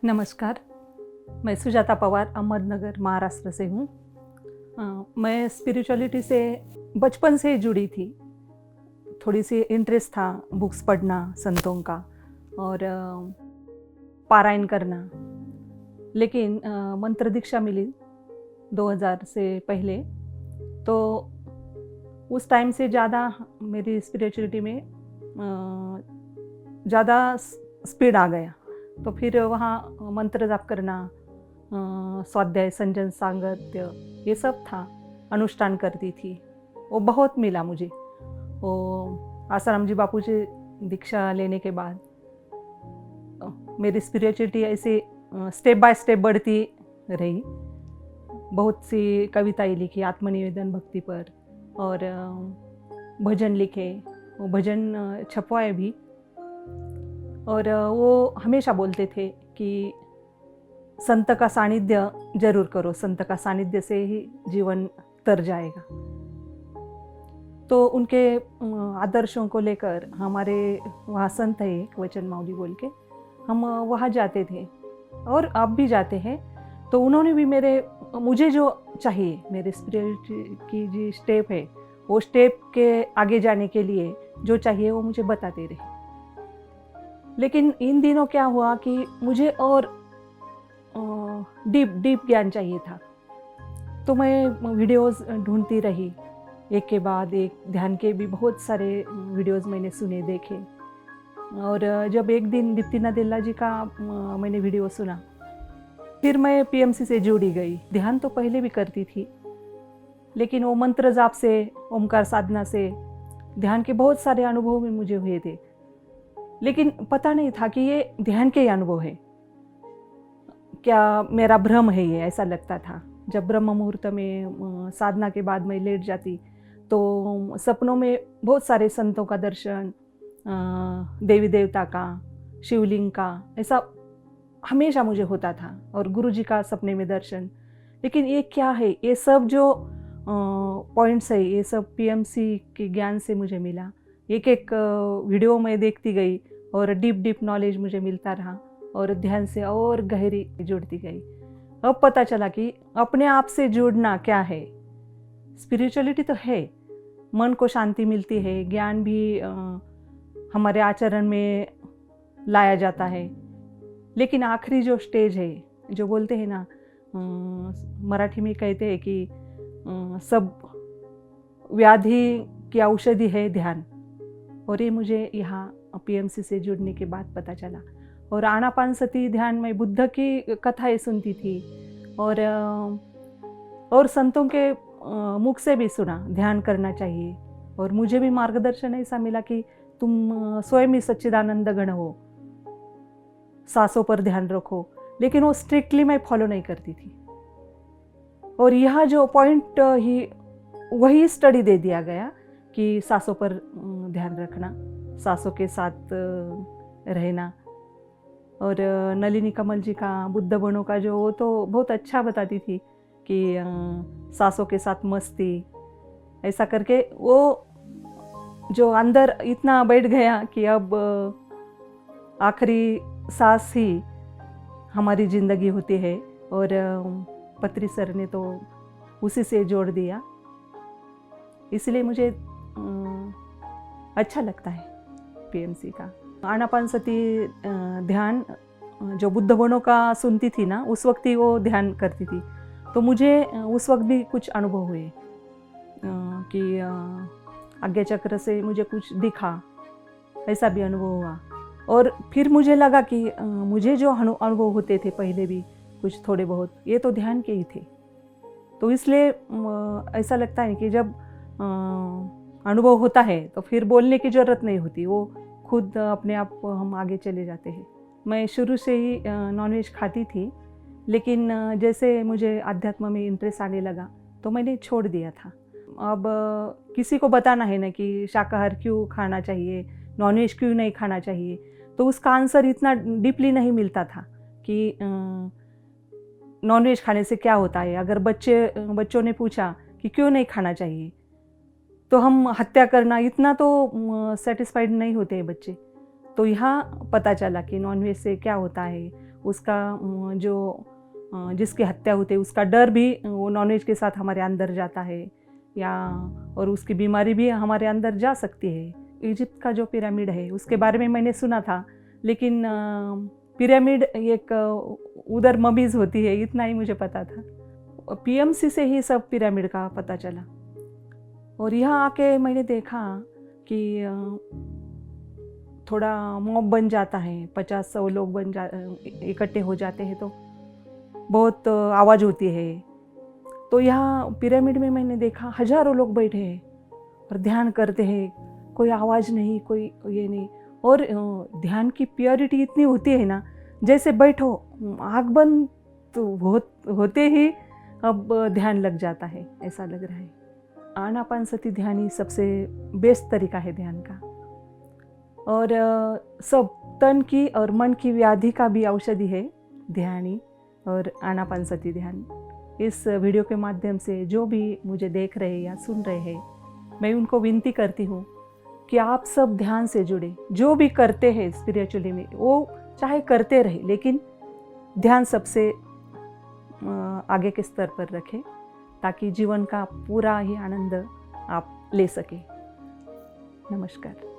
नमस्कार, मैं सुजाता पवार अहमदनगर महाराष्ट्र से हूँ। मैं स्पिरिचुअलिटी से बचपन से जुड़ी थी। थोड़ी सी इंटरेस्ट था बुक्स पढ़ना, संतों का और पारायण करना। लेकिन मंत्र दीक्षा मिली 2000 से पहले, तो उस टाइम से ज़्यादा मेरी स्पिरिचुअलिटी में ज़्यादा स्पीड आ गया। तो फिर वहाँ मंत्र जाप करना, स्वाध्याय, संजन, सांगत्य, ये सब था। अनुष्ठान करती थी, वो बहुत मिला मुझे। वो आसाराम जी बापू जी दीक्षा लेने के बाद मेरी स्पिरिचुअलिटी ऐसे स्टेप बाय स्टेप बढ़ती रही। बहुत सी कविताएं लिखी आत्मनिवेदन भक्ति पर, और भजन लिखे, वो भजन छपवाए भी। और वो हमेशा बोलते थे कि संत का सानिध्य जरूर करो, संत का सानिध्य से ही जीवन तर जाएगा। तो उनके आदर्शों को लेकर हमारे वहाँ संत है एक वचन माउली बोल के, हम वहाँ जाते थे और अब भी जाते हैं। तो उन्होंने भी मुझे जो चाहिए, मेरे स्पिरिचुअलिटी की जो स्टेप है, वो स्टेप के आगे जाने के लिए जो चाहिए वो मुझे बताते रहे। लेकिन इन दिनों क्या हुआ कि मुझे और डीप ज्ञान चाहिए था। तो मैं वीडियोस ढूंढती रही, एक के बाद एक। ध्यान के भी बहुत सारे वीडियोस मैंने सुने, देखे। और जब एक दिन दीप्ति नदेला जी का मैंने वीडियो सुना, फिर मैं पीएमसी से जुड़ी गई। ध्यान तो पहले भी करती थी, लेकिन वो मंत्र जाप से, ओमकार साधना से ध्यान के बहुत सारे अनुभव भी मुझे हुए थे। लेकिन पता नहीं था कि ये ध्यान के अनुभव है, क्या मेरा भ्रम है ये, ऐसा लगता था। जब ब्रह्म मुहूर्त में साधना के बाद मैं लेट जाती, तो सपनों में बहुत सारे संतों का दर्शन, देवी देवता का, शिवलिंग का, ऐसा हमेशा मुझे होता था। और गुरुजी का सपने में दर्शन। लेकिन ये क्या है, ये सब जो पॉइंट्स है, ये सब पीएमसी के ज्ञान से मुझे मिला। एक एक वीडियो मैं देखती गई और डीप नॉलेज मुझे मिलता रहा, और ध्यान से और गहरी जुड़ती गई। अब पता चला कि अपने आप से जुड़ना क्या है। स्पिरिचुअलिटी तो है, मन को शांति मिलती है, ज्ञान भी हमारे आचरण में लाया जाता है। लेकिन आखिरी जो स्टेज है, जो बोलते हैं ना, मराठी में कहते हैं कि सब व्याधि की औषधि है ध्यान। और ये मुझे यहाँ पीएमसी से जुड़ने के बाद पता चला। और आनापानसती ध्यान में बुद्ध की कथाएं सुनती थी, और संतों के मुख से भी सुना ध्यान करना चाहिए। और मुझे भी मार्गदर्शन ऐसा मिला कि तुम स्वयं ही सच्चिदानंद घन हो, सांसों पर ध्यान रखो। लेकिन वो स्ट्रिक्टली मैं फॉलो नहीं करती थी। और यह जो पॉइंट ही वही स्टडी दे दिया गया कि सांसों पर ध्यान रखना, सांसों के साथ रहना। और नलिनी कमल जी का बुद्ध बनो का जो, वो तो बहुत अच्छा बताती थी कि सांसों के साथ मस्ती, ऐसा करके वो जो अंदर इतना बैठ गया कि अब आखिरी सांस ही हमारी जिंदगी होती है। और पत्री सर ने तो उसी से जोड़ दिया। इसलिए मुझे अच्छा लगता है पीएमसी का। आनापानसती ध्यान जो बुद्ध बनो का सुनती थी ना, उस वक्त ही वो ध्यान करती थी। तो मुझे उस वक्त भी कुछ अनुभव हुए कि आज्ञा चक्र से मुझे कुछ दिखा, ऐसा भी अनुभव हुआ। और फिर मुझे लगा कि मुझे जो अनुभव होते थे पहले भी कुछ थोड़े बहुत, ये तो ध्यान के ही थे। तो इसलिए ऐसा लगता है कि जब अनुभव होता है तो फिर बोलने की ज़रूरत नहीं होती, वो खुद अपने आप हम आगे चले जाते हैं। मैं शुरू से ही नॉनवेज खाती थी, लेकिन जैसे मुझे अध्यात्म में इंटरेस्ट आने लगा तो मैंने छोड़ दिया था। अब किसी को बताना है ना कि शाकाहार क्यों खाना चाहिए, नॉनवेज क्यों नहीं खाना चाहिए, तो उसका आंसर इतना डीपली नहीं मिलता था कि नॉनवेज खाने से क्या होता है। अगर बच्चों ने पूछा कि क्यों नहीं खाना चाहिए, तो हम हत्या करना, इतना तो सेटिस्फाइड नहीं होते हैं बच्चे। तो यहाँ पता चला कि नॉनवेज से क्या होता है, उसका जो जिसकी हत्या होती है उसका डर भी वो नॉनवेज के साथ हमारे अंदर जाता है, या और उसकी बीमारी भी हमारे अंदर जा सकती है। इजिप्ट का जो पिरामिड है उसके बारे में मैंने सुना था, लेकिन पिरामिड एक उधर ममीज़ होती है इतना ही मुझे पता था। पीएमसी से ही सब पिरामिड का पता चला। और यहाँ आके मैंने देखा कि थोड़ा मॉब बन जाता है, 50-100 लोग इकट्ठे हो जाते हैं तो बहुत आवाज़ होती है। तो यहाँ पिरामिड में मैंने देखा हज़ारों लोग बैठे हैं और ध्यान करते हैं, कोई आवाज़ नहीं, कोई ये नहीं। और ध्यान की प्योरिटी इतनी होती है ना, जैसे बैठो आँख बंद तो होते ही अब ध्यान लग जाता है, ऐसा लग रहा है। आनापानसती ध्यान ही सबसे बेस्ट तरीका है ध्यान का। और सब तन की और मन की व्याधि का भी औषधि है ध्यान ही और आनापानसती ध्यान। इस वीडियो के माध्यम से जो भी मुझे देख रहे या सुन रहे हैं, मैं उनको विनती करती हूँ कि आप सब ध्यान से जुड़े। जो भी करते हैं स्पिरिचुअली में वो चाहे करते रहे, लेकिन ध्यान सबसे आगे के स्तर पर रखें ताकि जीवन का पूरा ही आनंद आप ले सकें। नमस्कार।